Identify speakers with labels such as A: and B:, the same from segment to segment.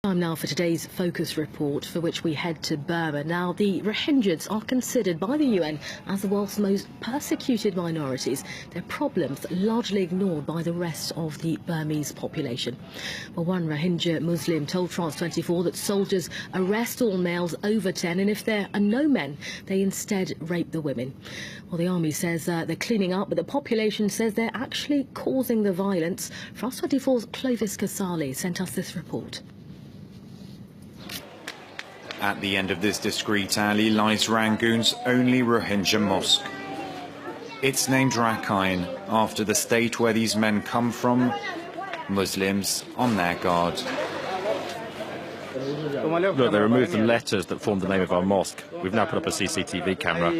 A: Time now for today's focus report, for which we head to Burma. Now, the Rohingyas are considered by the UN as the world's most persecuted minorities. Their problems largely ignored by the rest of the Burmese population. Well, one Rohingya Muslim told France 24 that soldiers arrest all males over 10, and if there are no men, they instead rape the women. Well, the army says they're cleaning up, but the population says they're actually causing the violence. France 24's Clovis Casali sent us this report.
B: At the end of this discreet alley lies Rangoon's only Rohingya mosque. It's named Rakhine after the state where these men come from, Muslims on their guard.
C: Look, they removed the letters that formed the name of our mosque. We've now put up a CCTV camera.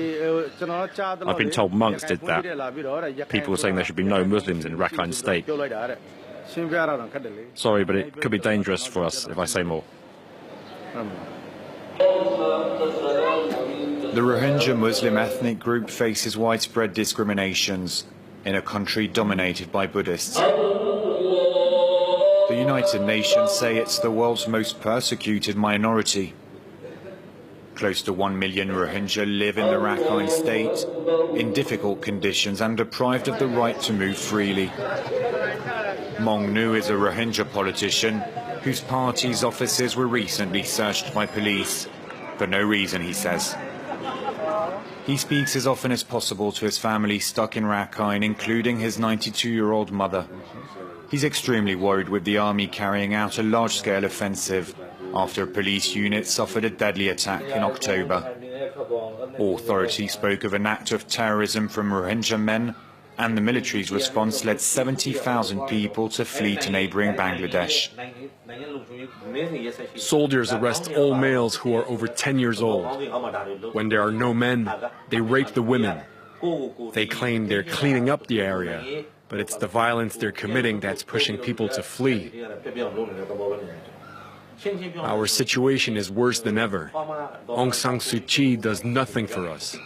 C: I've been told monks did that. People were saying there should be no Muslims in Rakhine State. Sorry, but it could be dangerous for us if I say more.
B: The Rohingya Muslim ethnic group faces widespread discriminations in a country dominated by Buddhists. The United Nations say it's the world's most persecuted minority. Close to 1 million Rohingya live in the Rakhine state in difficult conditions and deprived of the right to move freely. Maung Nu is a Rohingya politician whose party's offices were recently searched by police. For no reason, he says. He speaks as often as possible to his family stuck in Rakhine, including his 92-year-old mother. He's extremely worried with the army carrying out a large-scale offensive after a police unit suffered a deadly attack in October. Authorities spoke of an act of terrorism from Rohingya men, and the military's response led 70,000 people to flee to neighboring Bangladesh.
D: Soldiers arrest all males who are over 10 years old. When there are no men, they rape the women. They claim they're cleaning up the area, but it's the violence they're committing that's pushing people to flee. Our situation is worse than ever. Aung San Suu Kyi does nothing for us.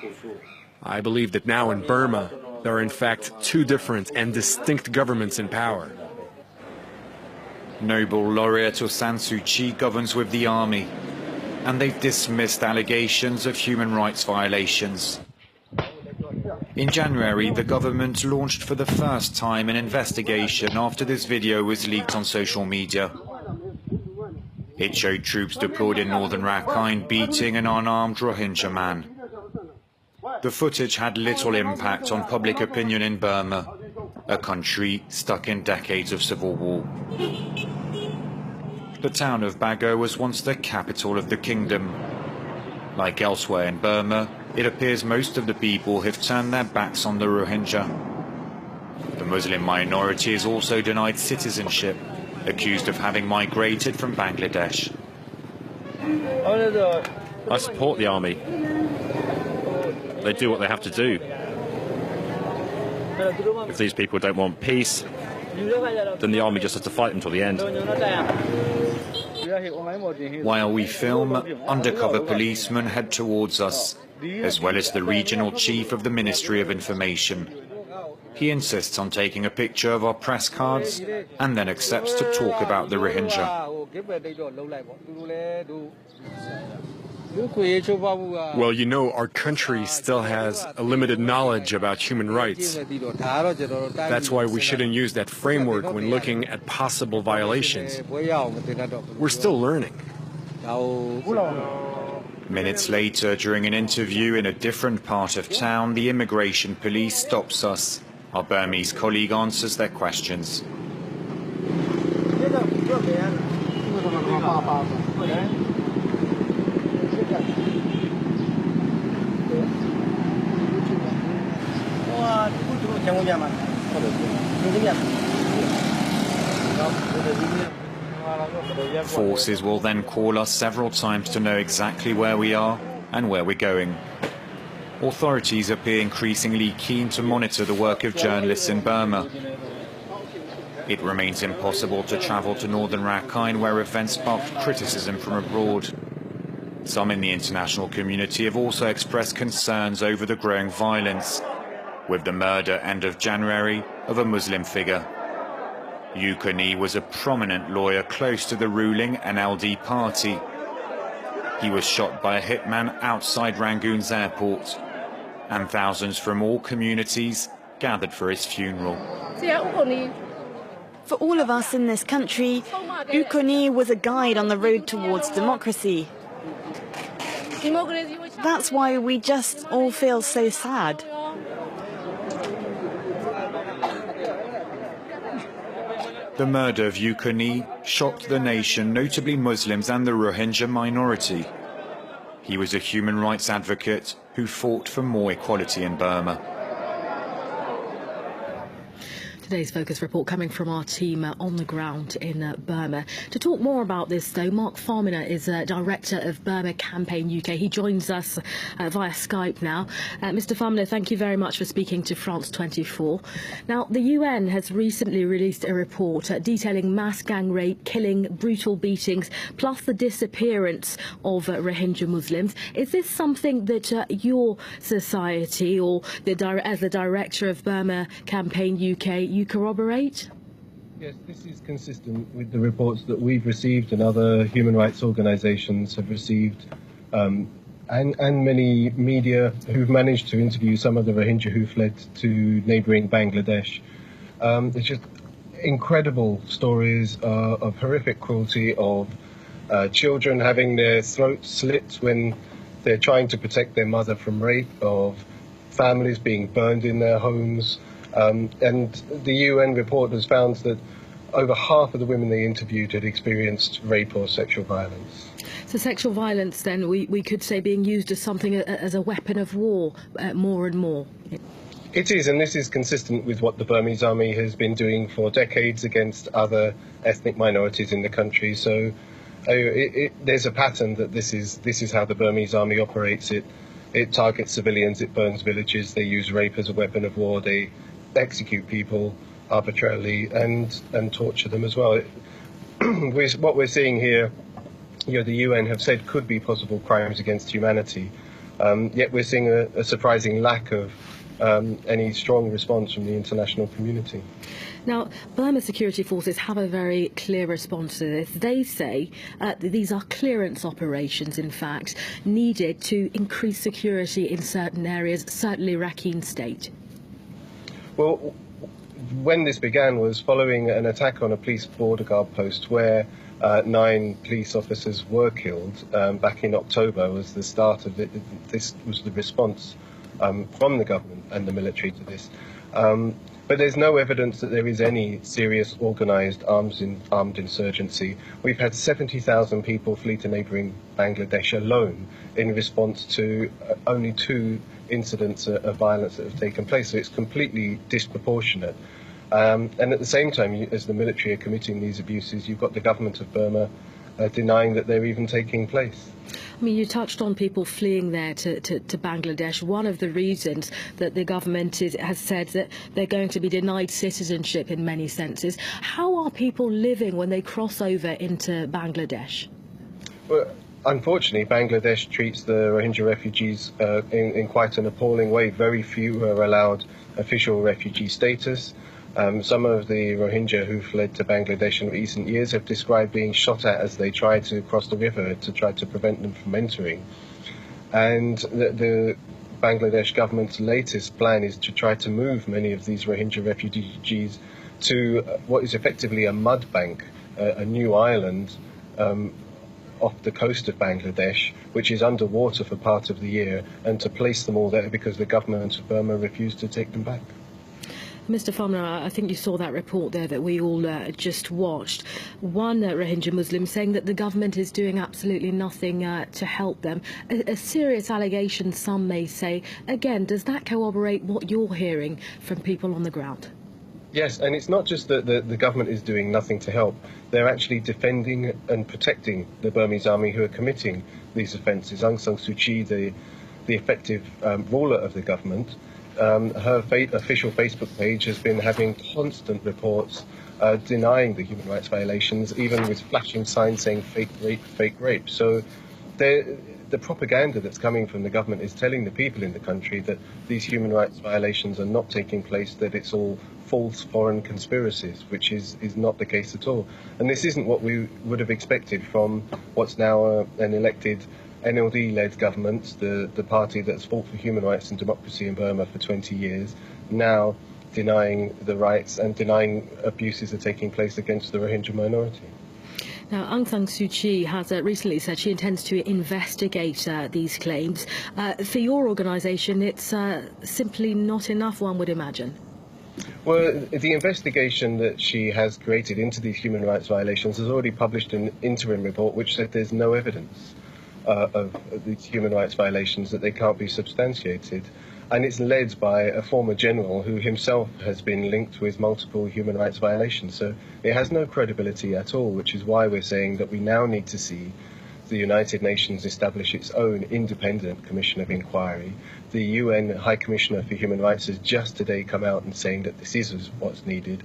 D: I believe that now in Burma, there are in fact two different and distinct governments in power.
B: Nobel laureate Aung San Suu Kyi governs with the army, and they've dismissed allegations of human rights violations. In January, the government launched for the first time an investigation after this video was leaked on social media. It showed troops deployed in northern Rakhine beating an unarmed Rohingya man. The footage had little impact on public opinion in Burma, a country stuck in decades of civil war. The town of Bago was once the capital of the kingdom. Like elsewhere in Burma, it appears most of the people have turned their backs on the Rohingya. The Muslim minority is also denied citizenship, accused of having migrated from Bangladesh.
C: I support the army. They do what they have to do. If these people don't want peace, then the army just has to fight until the end.
B: While we film, undercover policemen head towards us, as well as the regional chief of the Ministry of Information. He insists on taking a picture of our press cards and then accepts to talk about the Rohingya.
D: Well, you know, our country still has a limited knowledge about human rights. That's why we shouldn't use that framework when looking at possible violations. We're still learning.
B: Minutes later, during an interview in a different part of town, the immigration police stops us. Our Burmese colleague answers their questions. Forces will then call us several times to know exactly where we are and where we're going. Authorities appear increasingly keen to monitor the work of journalists in Burma. It remains impossible to travel to northern Rakhine, where events sparked criticism from abroad. Some in the international community have also expressed concerns over the growing violence, with the murder end of January of a Muslim figure. Suu Kyi was a prominent lawyer close to the ruling NLD party. He was shot by a hitman outside Rangoon's airport, and thousands from all communities gathered for his funeral.
E: For all of us in this country, Suu Kyi was a guide on the road towards democracy. That's why we just all feel so sad.
B: The murder of Suu Kyi shocked the nation, notably Muslims and the Rohingya minority. He was a human rights advocate who fought for more equality in Burma.
A: Today's Focus report coming from our team on the ground in Burma. To talk more about this, though, Mark Farminer is Director of Burma Campaign UK. He joins us via Skype now. Mr. Farminer, thank you very much for speaking to France 24. Now, the UN has recently released a report detailing mass gang rape, killing, brutal beatings, plus the disappearance of Rohingya Muslims. Is this something that your society, or as the Director of Burma Campaign UK, you corroborate?
F: Yes, this is consistent with the reports that we've received and other human rights organisations have received, and many media who've managed to interview some of the Rohingya who fled to neighbouring Bangladesh. It's just incredible stories of horrific cruelty, of children having their throats slit when they're trying to protect their mother from rape, of families being burned in their homes. And the UN report has found that over half of the women they interviewed had experienced rape or sexual violence.
A: So sexual violence, then, we could say being used as something as a weapon of war more and more.
F: It is, and this is consistent with what the Burmese army has been doing for decades against other ethnic minorities in the country. So there's a pattern that this is how the Burmese army operates. It targets civilians, it burns villages, they use rape as a weapon of war, they execute people arbitrarily and torture them as well. What we're seeing here, the UN have said could be possible crimes against humanity, yet we're seeing a surprising lack of any strong response from the international community.
A: Now, Burma security forces have a very clear response to this. They say these are clearance operations, in fact, needed to increase security in certain areas, certainly Rakhine State.
F: Well, when this began was following an attack on a police border guard post where 9 police officers were killed back in October. Was the start of it. This was the response from the government and the military to this. But there's no evidence that there is any serious organised armed insurgency. We've had 70,000 people flee to neighbouring Bangladesh alone in response to only 2 incidents of violence that have taken place. So it's completely disproportionate. And at the same time, as the military are committing these abuses, you've got the government of Burma denying that they're even taking place.
A: I mean, you touched on people fleeing there to Bangladesh. One of the reasons that the government has said that they're going to be denied citizenship in many senses. How are people living when they cross over into Bangladesh?
F: Well, unfortunately, Bangladesh treats the Rohingya refugees in quite an appalling way. Very few are allowed official refugee status. Some of the Rohingya who fled to Bangladesh in recent years have described being shot at as they try to cross the river to try to prevent them from entering. And the Bangladesh government's latest plan is to try to move many of these Rohingya refugees to what is effectively a mud bank, a new island off the coast of Bangladesh, which is underwater for part of the year, and to place them all there because the government of Burma refused to take them back.
A: Mr. Farmer, I think you saw that report there that we all just watched. One Rohingya Muslim saying that the government is doing absolutely nothing to help them. A serious allegation, some may say. Again, does that corroborate what you're hearing from people on the ground?
F: Yes, and it's not just that the government is doing nothing to help. They're actually defending and protecting the Burmese army who are committing these offences. Aung San Suu Kyi, the effective ruler of the government, her official Facebook page has been having constant reports denying the human rights violations, even with flashing signs saying fake rape, fake rape. So there the propaganda that's coming from the government is telling the people in the country that these human rights violations are not taking place, that it's all false foreign conspiracies, which is not the case at all. And this isn't what we would have expected from what's now an elected NLD-led government, the party that's fought for human rights and democracy in Burma for 20 years, now denying the rights and denying abuses are taking place against the Rohingya minority.
A: Now, Aung San Suu Kyi has recently said she intends to investigate these claims. For your organisation, it's simply not enough, one would imagine.
F: Well, the investigation that she has created into these human rights violations has already published an interim report which said there's no evidence of these human rights violations, that they can't be substantiated. And it's led by a former general who himself has been linked with multiple human rights violations. So it has no credibility at all, which is why we're saying that we now need to see the United Nations establish its own independent commission of inquiry. The UN High Commissioner for Human Rights has just today come out and saying that this is what's needed.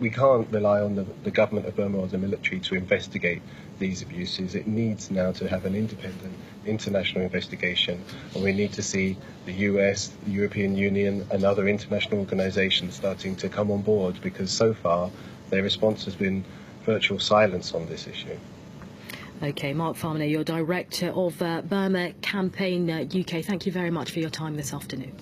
F: We can't rely on the government of Burma or the military to investigate these abuses. It needs now to have an independent international investigation, and we need to see the US, the European Union and other international organisations starting to come on board, because so far their response has been virtual silence on this issue.
A: OK, Mark Farmaner, you're Director of Burma Campaign UK. Thank you very much for your time this afternoon.